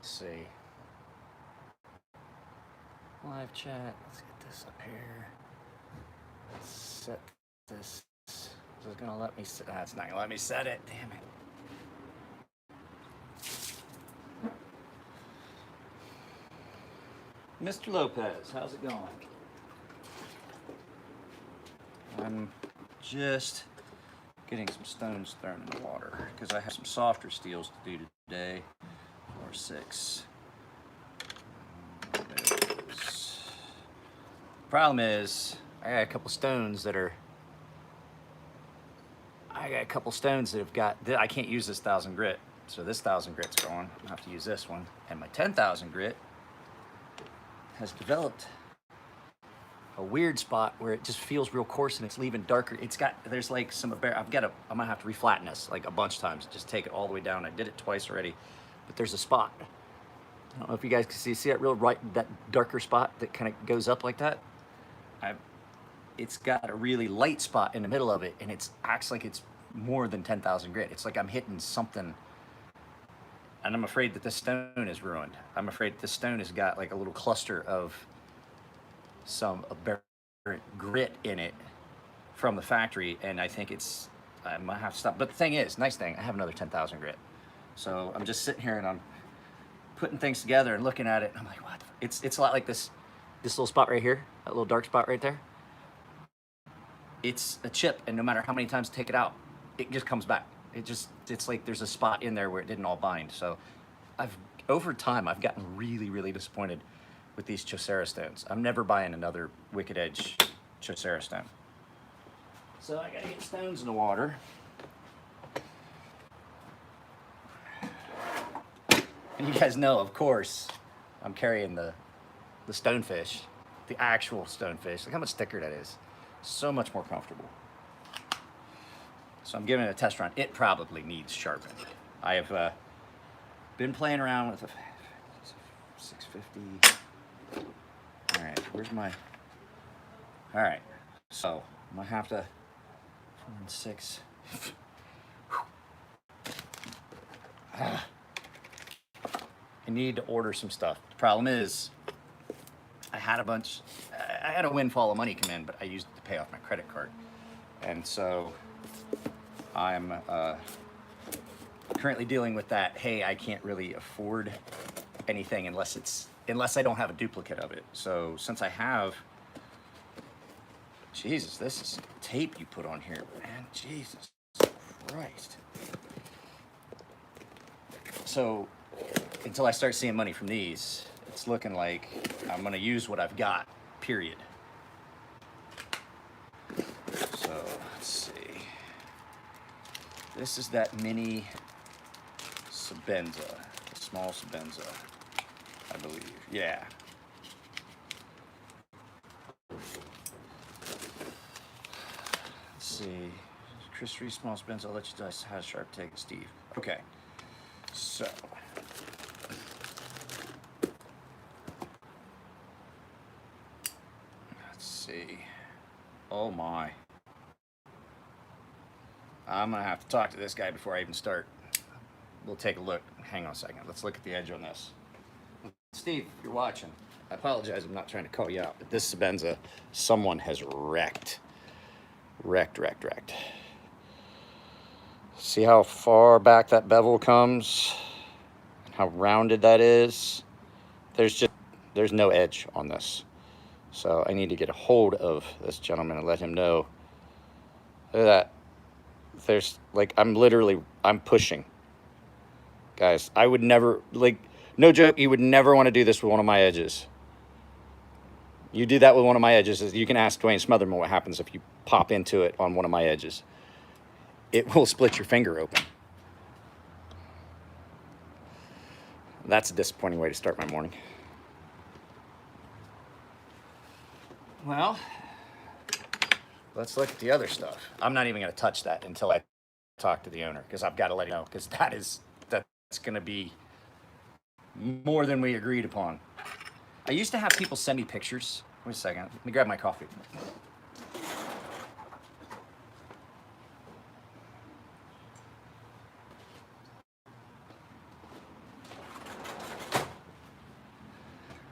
Let's see. Live chat. Let's get this up here. Let's set this. This is gonna let me set. It's not gonna let me set it. Damn it. Mr. Lopez, how's it going? I'm just getting some stones thrown in the water because I have some softer steels to do today. 4, 6. Problem is, I got a couple stones that are. I got a couple stones that have got. I can't use this 1,000 grit, so this 1,000 grit's gone. I have to use this one, and my 10,000 grit has developed a weird spot where it just feels real coarse and it's leaving darker. It's got, there's like some, I'm gonna have to reflatten this like a bunch of times, just take it all the way down. I did it twice already, but there's a spot. I don't know if you guys can see that real right, that darker spot that kind of goes up like that. It's got a really light spot in the middle of it, and it acts like it's more than 10,000 grit. It's like I'm hitting something, and I'm afraid that this stone is ruined. I'm afraid this stone has got like a little cluster of some aberrant grit in it from the factory, and I think I might have to stop. But the thing is, nice thing, I have another 10,000 grit. So I'm just sitting here and I'm putting things together and looking at it, and I'm like, what? It's a lot like this little spot right here, that little dark spot right there. It's a chip, and no matter how many times I take it out, it just comes back. It's like there's a spot in there where it didn't all bind. So over time, I've gotten really, really disappointed with these Chaucera stones. I'm never buying another Wicked Edge Chaucera stone. So I gotta get stones in the water. And you guys know, of course, I'm carrying the stonefish, the actual stonefish. Look how much thicker that is. So much more comfortable. So I'm giving it a test run. It probably needs sharpened. I have been playing around with a 650. All right, where's my? All right, so I'm gonna have to 4 and 6. I need to order some stuff. The problem is, I had a windfall of money come in, but I used it to pay off my credit card, and so I'm currently dealing with that. Hey, I can't really afford anything unless I don't have a duplicate of it. So since I have, Jesus, this is tape you put on here, man. Jesus Christ. So until I start seeing money from these, it's looking like I'm gonna use what I've got, period. So let's see. This is that mini Sabenza, small Sabenza, I believe. Yeah. Let's see. Chris Reese, small Sabenza. I'll let you guys have a sharp take, Steve. Okay. So. Let's see. Oh my. I'm gonna have to talk to this guy before I even start. We'll take a look. Hang on a second. Let's look at the edge on this. Steve, if you're watching, I apologize. I'm not trying to call you out, but this Sabenza, someone has wrecked. Wrecked. See how far back that bevel comes? And how rounded that is? There's no edge on this. So I need to get a hold of this gentleman and let him know. Look at that. There's like, I'm pushing. Guys, I would never, like, no joke, you would never want to do this with one of my edges. You do that with one of my edges, you can ask Dwayne Smotherman what happens if you pop into it on one of my edges. It will split your finger open. That's a disappointing way to start my morning. Well, let's look at the other stuff. I'm not even going to touch that until I talk to the owner, because I've got to let you know, because that's going to be more than we agreed upon. I used to have people send me pictures. Wait a second. Let me grab my coffee.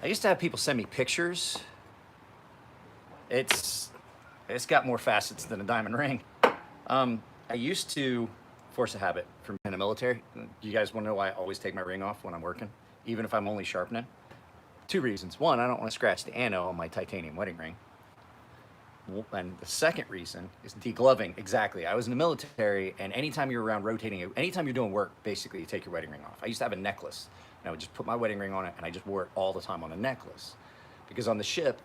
I used to have people send me pictures. It's got more facets than a diamond ring. I used to force a habit from in the military. You guys want to know why I always take my ring off when I'm working, even if I'm only sharpening? Two reasons. One, I don't want to scratch the ano on my titanium wedding ring. And the second reason is degloving. Exactly. I was in the military, and anytime you're around rotating, anytime you're doing work, basically you take your wedding ring off. I used to have a necklace, and I would just put my wedding ring on it, and I just wore it all the time on a necklace. Because on the ship,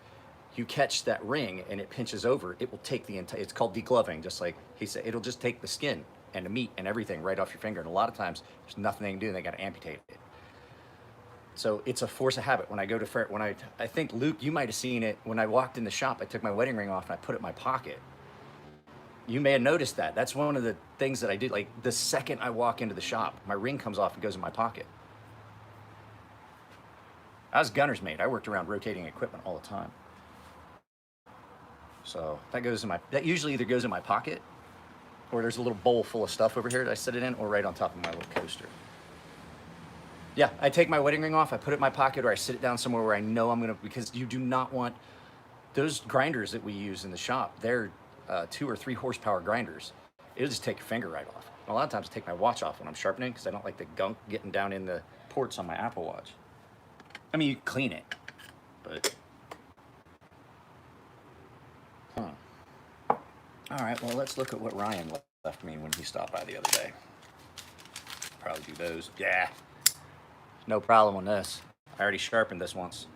you catch that ring and it pinches over, it will take the entire, it's called degloving, just like he said, it'll just take the skin and the meat and everything right off your finger. And a lot of times there's nothing they can do, and they got to amputate it. So it's a force of habit. When I go to when I think Luke, you might have seen it when I walked in the shop. I took my wedding ring off and I put it in my pocket. You may have noticed that. That's one of the things that I did. Like the second I walk into the shop, my ring comes off and goes in my pocket. I was gunner's mate. I worked around rotating equipment all the time. So that goes in that usually either goes in my pocket, or there's a little bowl full of stuff over here that I set it in, or right on top of my little coaster. Yeah, I take my wedding ring off, I put it in my pocket, or I sit it down somewhere where I know I'm gonna, because you do not want, those grinders that we use in the shop, they're 2 or 3 horsepower grinders. It'll just take your finger right off. And a lot of times I take my watch off when I'm sharpening, because I don't like the gunk getting down in the ports on my Apple Watch. I mean, you clean it, but, All right, well, let's look at what Ryan left me when he stopped by the other day. Probably do those. Yeah. No problem on this. I already sharpened this once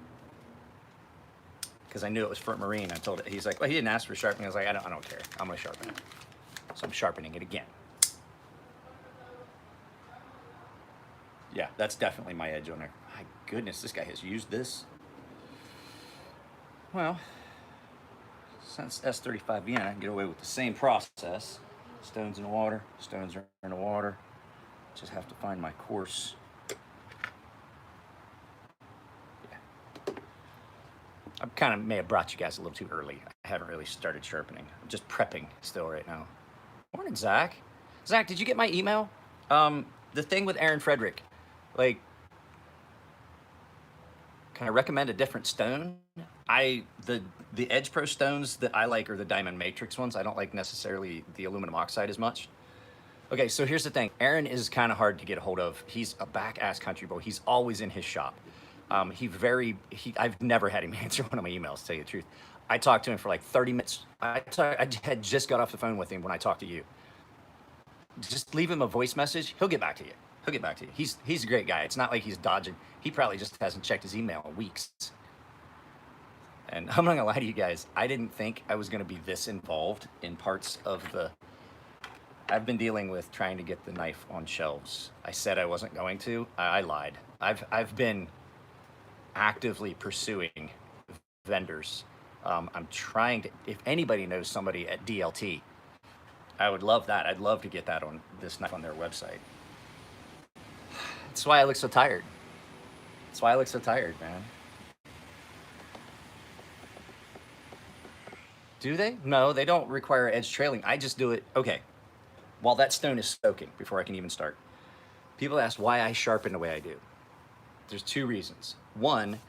because I knew it was for Marine. I told it. He's like, well, he didn't ask for sharpening. I was like, I don't care. I'm gonna sharpen it. So I'm sharpening it again. Yeah, that's definitely my edge on there. My goodness, this guy has used this. Well, since S35VN, I can get away with the same process. Stones in the water. Stones are in the water. Just have to find my course. I kind of may have brought you guys a little too early. I haven't really started sharpening. I'm just prepping still right now. Morning, Zach. Zach, did you get my email? The thing with Aaron Frederick, like, can I recommend a different stone? The Edge Pro stones that I like are the Diamond Matrix ones. I don't like necessarily the aluminum oxide as much. Okay, so here's the thing. Aaron is kind of hard to get a hold of. He's a back-ass country boy. He's always in his shop. I've never had him answer one of my emails, to tell you the truth. I talked to him for like 30 minutes. I had just got off the phone with him when I talked to you. Just leave him a voice message. He'll get back to you. He'll get back to you. He's a great guy. It's not like he's dodging. He probably just hasn't checked his email in weeks. And I'm not gonna lie to you guys. I didn't think I was gonna be this involved in parts of the. I've been dealing with trying to get the knife on shelves. I said I wasn't going to. I lied. I've been actively pursuing vendors. I'm trying to, if anybody knows somebody at DLT, I would love that. I'd love to get that on this knife on their website. That's why I look so tired. That's why I look so tired, man. Do they? No, they don't require edge trailing. I just do it. Okay. While that stone is soaking before I can even start. People ask why I sharpen the way I do. There's 2 reasons. One,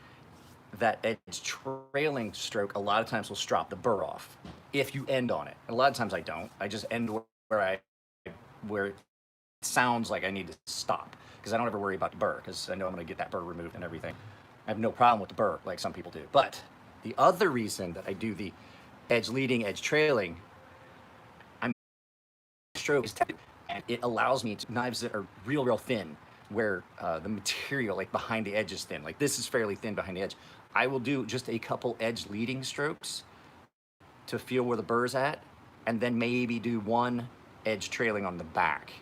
that edge trailing stroke a lot of times will strop the burr off if you end on it. A lot of times I don't. I just end where it sounds like I need to stop, because I don't ever worry about the burr, because I know I'm going to get that burr removed and everything. I have no problem with the burr like some people do. But the other reason that I do the edge leading, edge trailing, stroke is and it allows me to knives that are real thin, where the material like behind the edge is thin. Like this is fairly thin behind the edge. I will do just a couple edge leading strokes to feel where the burr's at, and then maybe do 1 edge trailing on the back.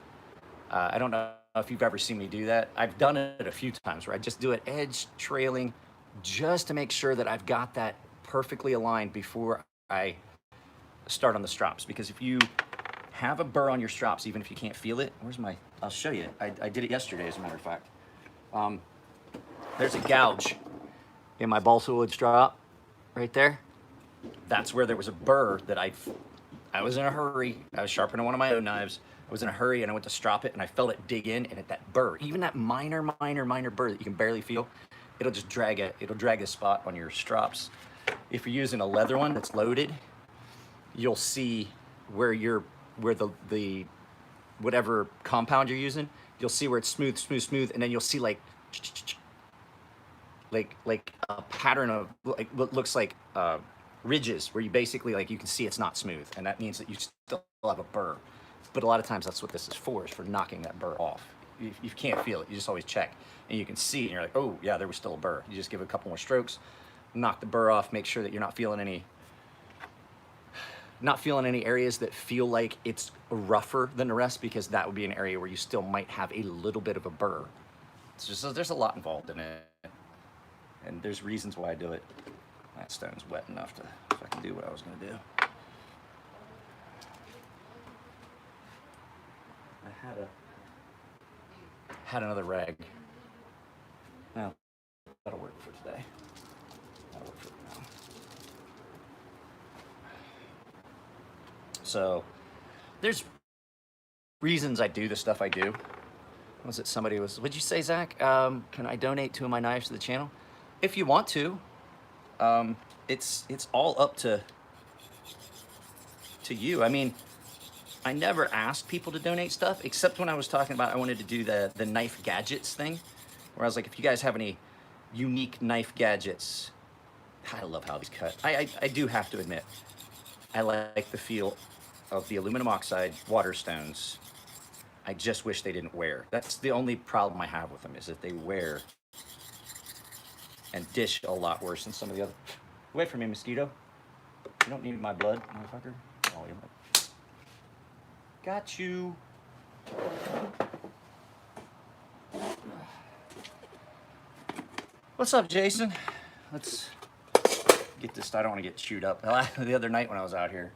I don't know if you've ever seen me do that. I've done it a few times where I just do an edge trailing just to make sure that I've got that perfectly aligned before I start on the strops. Because if you have a burr on your strops, even if you can't feel it, I'll show you. I did it yesterday, as a matter of fact. There's a gouge in my balsa wood strop right there. That's where there was a burr that I was in a hurry. I was sharpening one of my own knives. I was in a hurry and I went to strop it and I felt it dig in, and at that burr, even that minor burr that you can barely feel, it'll just drag it. It'll drag a spot on your strops. If you're using a leather one that's loaded, you'll see where the whatever compound you're using, you'll see where it's smooth, and then you'll see like a pattern of like what looks like ridges where you basically like you can see it's not smooth, and that means that you still have a burr. But a lot of times that's what this is for knocking that burr off. You can't feel it, you just always check, and you can see it, and you're like, oh yeah, there was still a burr. You just give it a couple more strokes, knock the burr off, make sure that you're not feeling any areas that feel like it's rougher than the rest, because that would be an area where you still might have a little bit of a burr. It's just, there's a lot involved in it, and there's reasons why I do it. That stone's wet enough to fucking do what I was gonna do. I had another rag. Well, that'll work for today. That'll work for now. So there's reasons I do the stuff I do. Was it somebody was, what'd you say, Zach? Can I donate 2 of my knives to the channel? If you want to, it's all up to you. I mean, I never asked people to donate stuff, except when I was talking about I wanted to do the knife gadgets thing, where I was like, if you guys have any unique knife gadgets, I love how these cut. I do have to admit, I like the feel of the aluminum oxide water stones. I just wish they didn't wear. That's the only problem I have with them, is that they wear and dish a lot worse than some of the other. Wait for me, mosquito. You don't need my blood, motherfucker. Oh, you're my... Got you. What's up, Jason? Let's get this. I don't want to get chewed up. The other night when I was out here,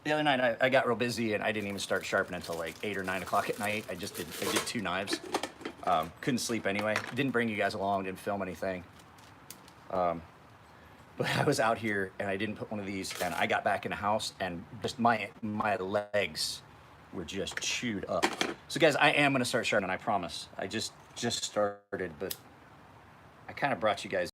I got real busy and I didn't even start sharpening until like 8 or 9 o'clock at night. I did 2 knives. Couldn't sleep anyway. Didn't bring you guys along. Didn't film anything. But I was out here and I didn't put one of these, and I got back in the house and just my legs were just chewed up. So guys, I am gonna start sharpening, I promise. I just started, but I kind of brought you guys